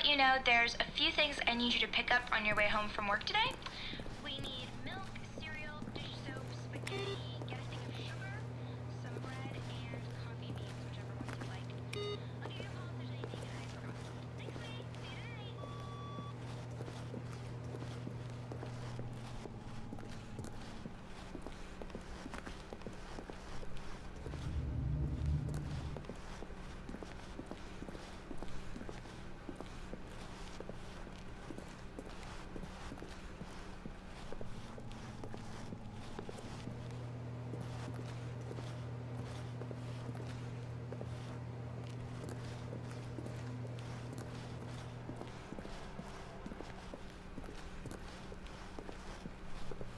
let you know there's a few things I need you to pick up on your way home from work today. We need milk, cereal, dish soap, spaghetti, get a thing of sugar, some bread, and coffee beans, whichever ones you like. I'll give you a call if there's anything I forgot. Thanks, sweetie. See you tonight.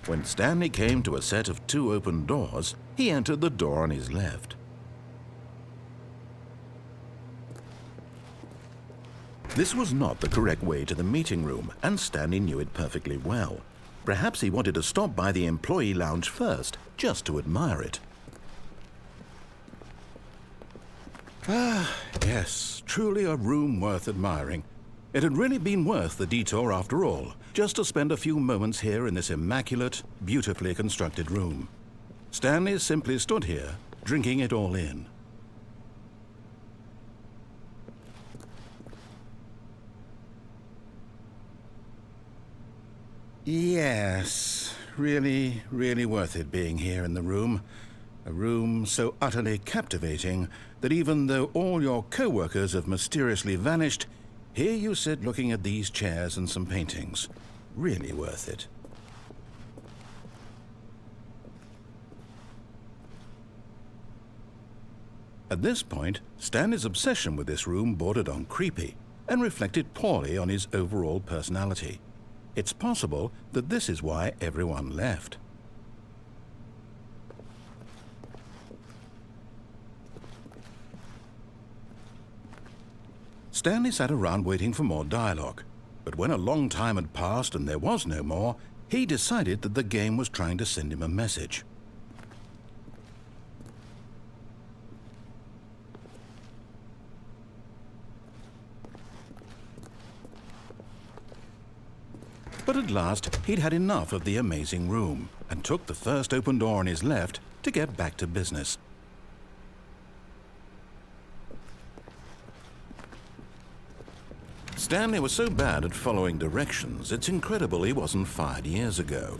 When Stanley came to a set of 2 open doors, he entered the door on his left. This was not the correct way to the meeting room, and Stanley knew it perfectly well. Perhaps he wanted to stop by the employee lounge first, just to admire it. Ah, yes, truly a room worth admiring. It had really been worth the detour after all, just to spend a few moments here in this immaculate, beautifully constructed room. Stanley simply stood here, drinking it all in. Yes, really, really worth it being here in the room. A room so utterly captivating that even though all your co-workers have mysteriously vanished, here you sit looking at these chairs and some paintings. Really worth it. At this point, Stanley's obsession with this room bordered on creepy and reflected poorly on his overall personality. It's possible that this is why everyone left. Stanley sat around waiting for more dialogue, but when a long time had passed and there was no more, he decided that the game was trying to send him a message. But at last, he'd had enough of the amazing room and took the first open door on his left to get back to business. Stanley was so bad at following directions, it's incredible he wasn't fired years ago.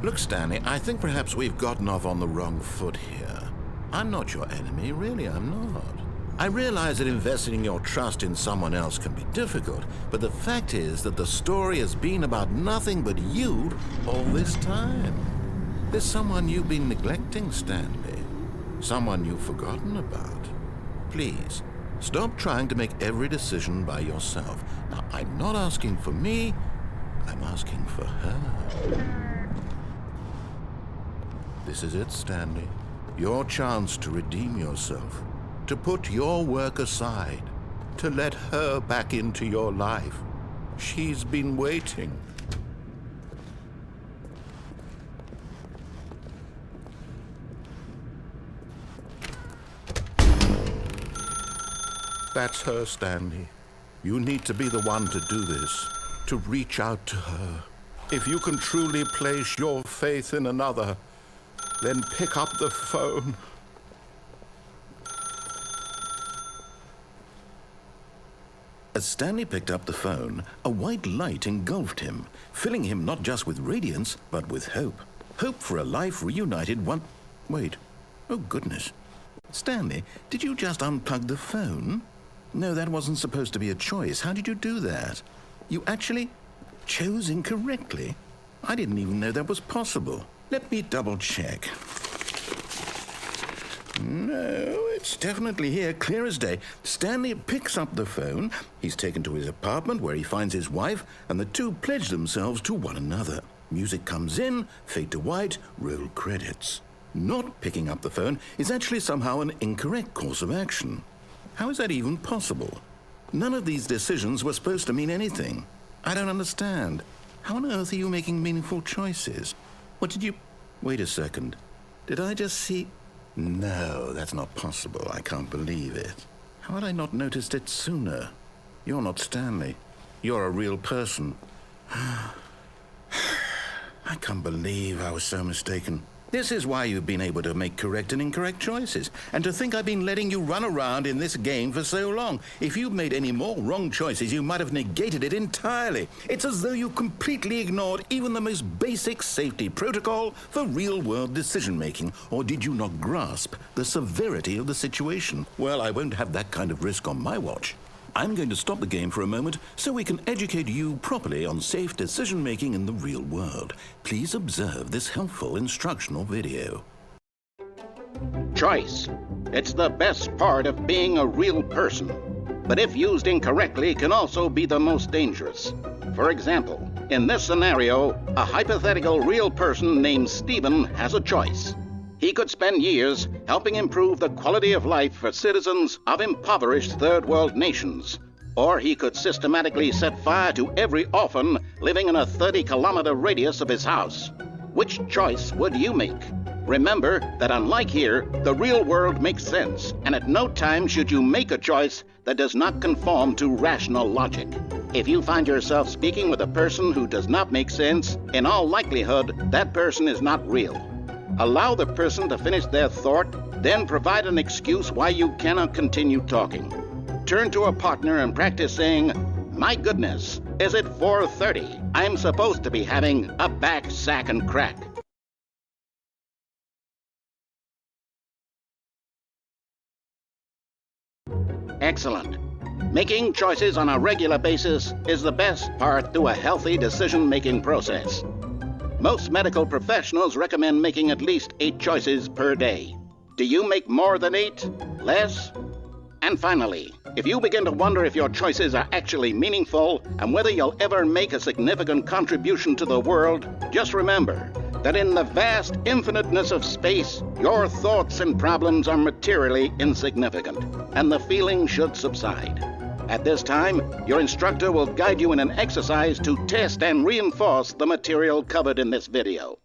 Look, Stanley, I think perhaps we've gotten off on the wrong foot here. I'm not your enemy, really, I'm not. I realize that investing your trust in someone else can be difficult, but the fact is that the story has been about nothing but you all this time. There's someone you've been neglecting, Stanley. Someone you've forgotten about. Please, stop trying to make every decision by yourself. Now, I'm not asking for me, I'm asking for her. This is it, Stanley. Your chance to redeem yourself, to put your work aside, to let her back into your life. She's been waiting. That's her, Stanley. You need to be the one to do this, to reach out to her. If you can truly place your faith in another, then pick up the phone. As Stanley picked up the phone, a white light engulfed him, filling him not just with radiance, but with hope. Hope for a life reunited one... Wait. Oh, goodness. Stanley, did you just unplug the phone? No, that wasn't supposed to be a choice. How did you do that? You actually chose incorrectly. I didn't even know that was possible. Let me double check. No, it's definitely here, clear as day. Stanley picks up the phone. He's taken to his apartment where he finds his wife, and the two pledge themselves to one another. Music comes in, fade to white, roll credits. Not picking up the phone is actually somehow an incorrect course of action. How is that even possible? None of these decisions were supposed to mean anything. I don't understand. How on earth are you making meaningful choices? What did you... Wait a second. Did I just see... No, that's not possible. I can't believe it. How had I not noticed it sooner? You're not Stanley. You're a real person. I can't believe I was so mistaken. This is why you've been able to make correct and incorrect choices. And to think I've been letting you run around in this game for so long. If you'd made any more wrong choices, you might have negated it entirely. It's as though you completely ignored even the most basic safety protocol for real-world decision-making. Or did you not grasp the severity of the situation? Well, I won't have that kind of risk on my watch. I'm going to stop the game for a moment so we can educate you properly on safe decision-making in the real world. Please observe this helpful instructional video. Choice. It's the best part of being a real person. But if used incorrectly, can also be the most dangerous. For example, in this scenario, a hypothetical real person named Stephen has a choice. He could spend years helping improve the quality of life for citizens of impoverished third world nations. Or he could systematically set fire to every orphan living in a 30-kilometer radius of his house. Which choice would you make? Remember that unlike here, the real world makes sense, and at no time should you make a choice that does not conform to rational logic. If you find yourself speaking with a person who does not make sense, in all likelihood, that person is not real. Allow the person to finish their thought, then provide an excuse why you cannot continue talking. Turn to a partner and practice saying, "My goodness, is it 4:30? I'm supposed to be having a back, sack, and crack." Excellent. Making choices on a regular basis is the best part to a healthy decision-making process. Most medical professionals recommend making at least 8 choices per day. Do you make more than 8? Less? And finally, if you begin to wonder if your choices are actually meaningful and whether you'll ever make a significant contribution to the world, just remember that in the vast infiniteness of space, your thoughts and problems are materially insignificant, and the feeling should subside. At this time, your instructor will guide you in an exercise to test and reinforce the material covered in this video.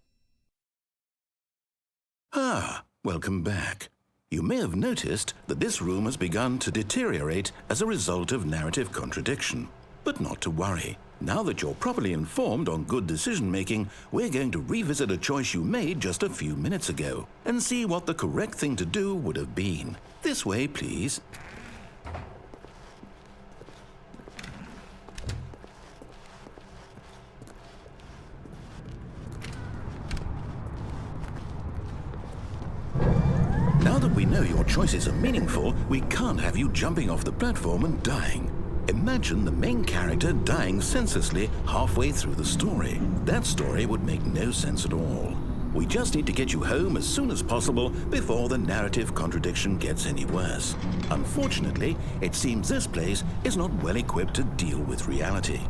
Welcome back. You may have noticed that this room has begun to deteriorate as a result of narrative contradiction. But not to worry. Now that you're properly informed on good decision-making, we're going to revisit a choice you made just a few minutes ago and see what the correct thing to do would have been. This way, please. Now that we know your choices are meaningful, we can't have you jumping off the platform and dying. Imagine the main character dying senselessly halfway through the story. That story would make no sense at all. We just need to get you home as soon as possible before the narrative contradiction gets any worse. Unfortunately, it seems this place is not well equipped to deal with reality.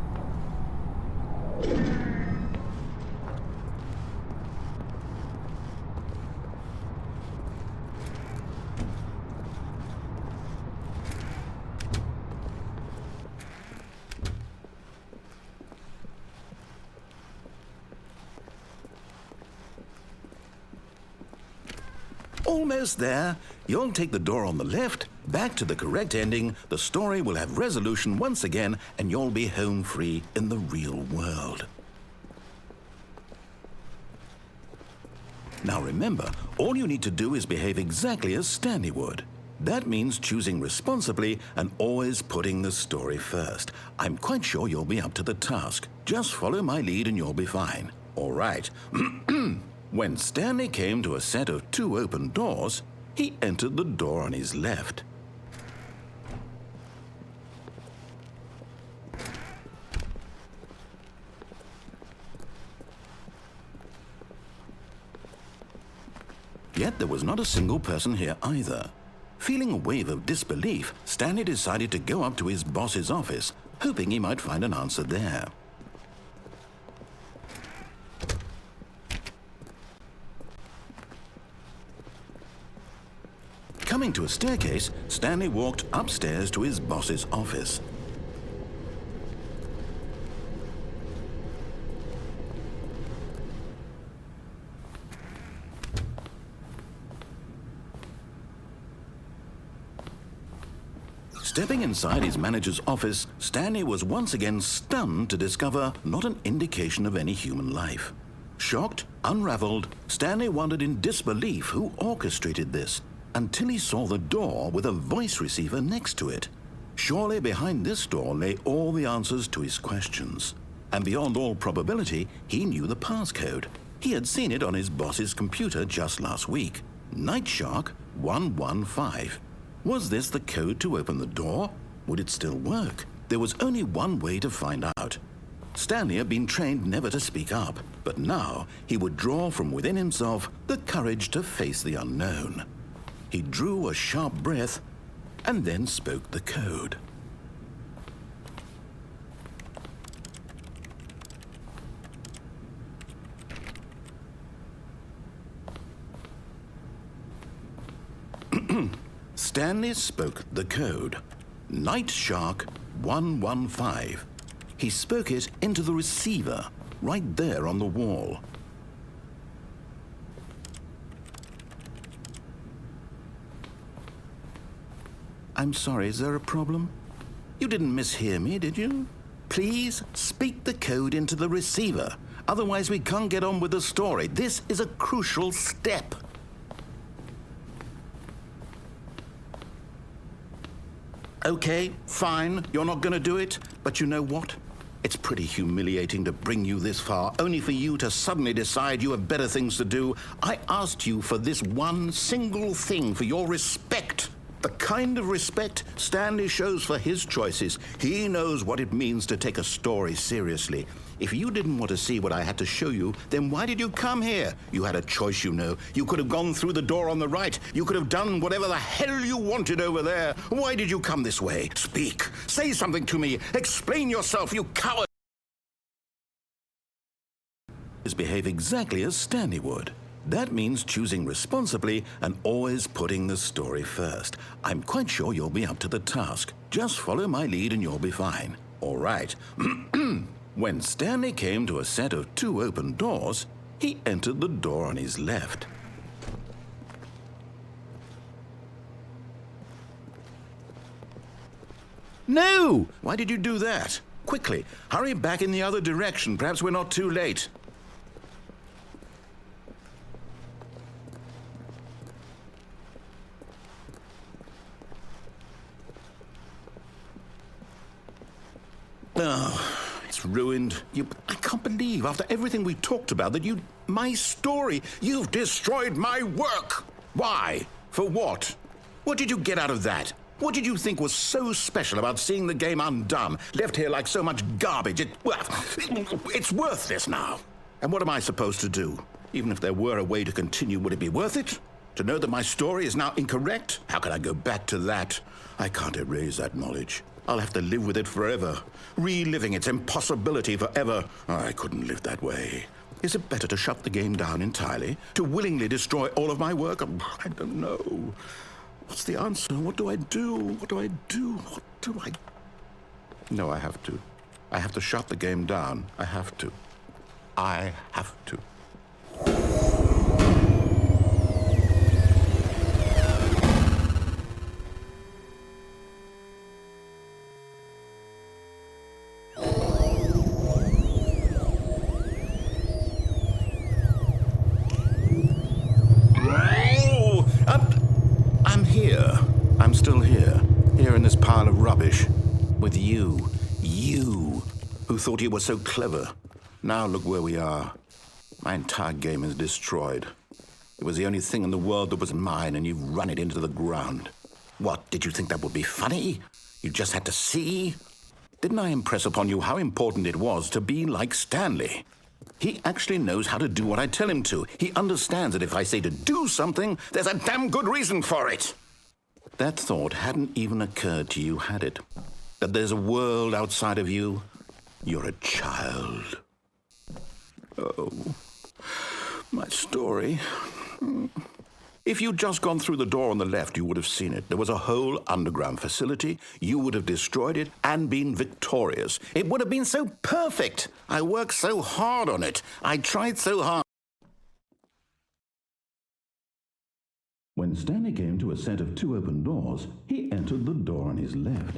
Almost there. You'll take the door on the left, back to the correct ending, the story will have resolution once again, and you'll be home free in the real world. Now remember, all you need to do is behave exactly as Stanley would. That means choosing responsibly and always putting the story first. I'm quite sure you'll be up to the task. Just follow my lead and you'll be fine. All right. When Stanley came to a set of 2 open doors, he entered the door on his left. Yet there was not a single person here either. Feeling a wave of disbelief, Stanley decided to go up to his boss's office, hoping he might find an answer there. Coming to a staircase, Stanley walked upstairs to his boss's office. Stepping inside his manager's office, Stanley was once again stunned to discover not an indication of any human life. Shocked, unraveled, Stanley wondered in disbelief who orchestrated this, until he saw the door with a voice receiver next to it. Surely behind this door lay all the answers to his questions. And beyond all probability, he knew the passcode. He had seen it on his boss's computer just last week. Night Shark 115. Was this the code to open the door? Would it still work? There was only one way to find out. Stanley had been trained never to speak up, but now he would draw from within himself the courage to face the unknown. He drew a sharp breath and then spoke the code. Stanley spoke the code. Night Shark 115. He spoke it into the receiver, right there on the wall. I'm sorry, is there a problem? You didn't mishear me, did you? Please speak the code into the receiver. Otherwise, we can't get on with the story. This is a crucial step. Okay, fine, you're not going to do it, but you know what? It's pretty humiliating to bring you this far, only for you to suddenly decide you have better things to do. I asked you for this one single thing, for your respect. The kind of respect Stanley shows for his choices. He knows what it means to take a story seriously. If you didn't want to see what I had to show you, then why did you come here? You had a choice, you know. You could have gone through the door on the right. You could have done whatever the hell you wanted over there. Why did you come this way? Speak. Say something to me. Explain yourself, you coward. Behave exactly as Stanley would. That means choosing responsibly and always putting the story first. I'm quite sure you'll be up to the task. Just follow my lead and you'll be fine. All right. When Stanley came to a set of 2 open doors, he entered the door on his left. No! Why did you do that? Quickly, hurry back in the other direction. Perhaps we're not too late. Oh, it's ruined. I can't believe, after everything we talked about, that my story, you've destroyed my work. Why? For what? What did you get out of that? What did you think was so special about seeing the game undone, left here like so much garbage? It's worthless now. And what am I supposed to do? Even if there were a way to continue, would it be worth it? To know that my story is now incorrect? How can I go back to that? I can't erase that knowledge. I'll have to live with it forever, reliving its impossibility forever. I couldn't live that way. Is it better to shut the game down entirely? To willingly destroy all of my work? I don't know. What's the answer? What do I do? What do I do? What do I... No, I have to. I have to shut the game down. I have to. I have to. I'm still here in this pile of rubbish, with you, who thought you were so clever. Now look where we are. My entire game is destroyed. It was the only thing in the world that was mine, and you've run it into the ground. What, did you think that would be funny? You just had to see? Didn't I impress upon you how important it was to be like Stanley? He actually knows how to do what I tell him to. He understands that if I say to do something, there's a damn good reason for it. That thought hadn't even occurred to you, had it? That there's a world outside of you? You're a child. Oh, my story. If you'd just gone through the door on the left, you would have seen it. There was a whole underground facility. You would have destroyed it and been victorious. It would have been so perfect. I worked so hard on it. I tried so hard. When Stanley came to a set of 2 open doors, he entered the door on his left.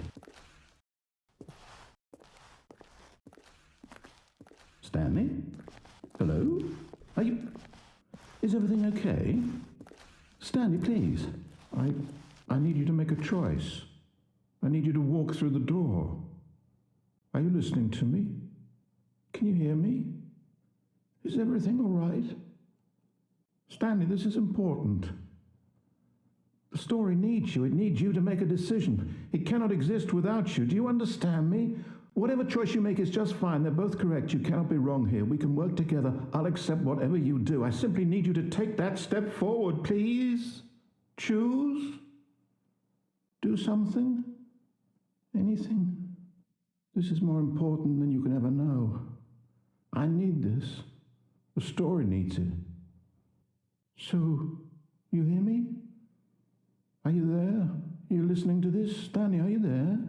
Stanley? Hello? Is everything okay? Stanley, please. I need you to make a choice. I need you to walk through the door. Are you listening to me? Can you hear me? Is everything all right? Stanley, this is important. The story needs you. It needs you to make a decision. It cannot exist without you. Do you understand me? Whatever choice you make is just fine. They're both correct. You cannot be wrong here. We can work together. I'll accept whatever you do. I simply need you to take that step forward, please. Choose. Do something. Anything. This is more important than you can ever know. I need this. The story needs it. So, you hear me? Are you there? Are you listening to this? Stanley, are you there?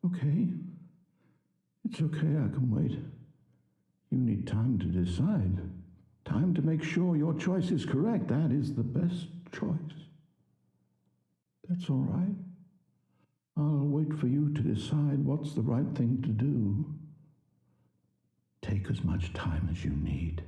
Okay. It's okay, I can wait. You need time to decide. Time to make sure your choice is correct. That is the best choice. That's all right. I'll wait for you to decide what's the right thing to do. Take as much time as you need.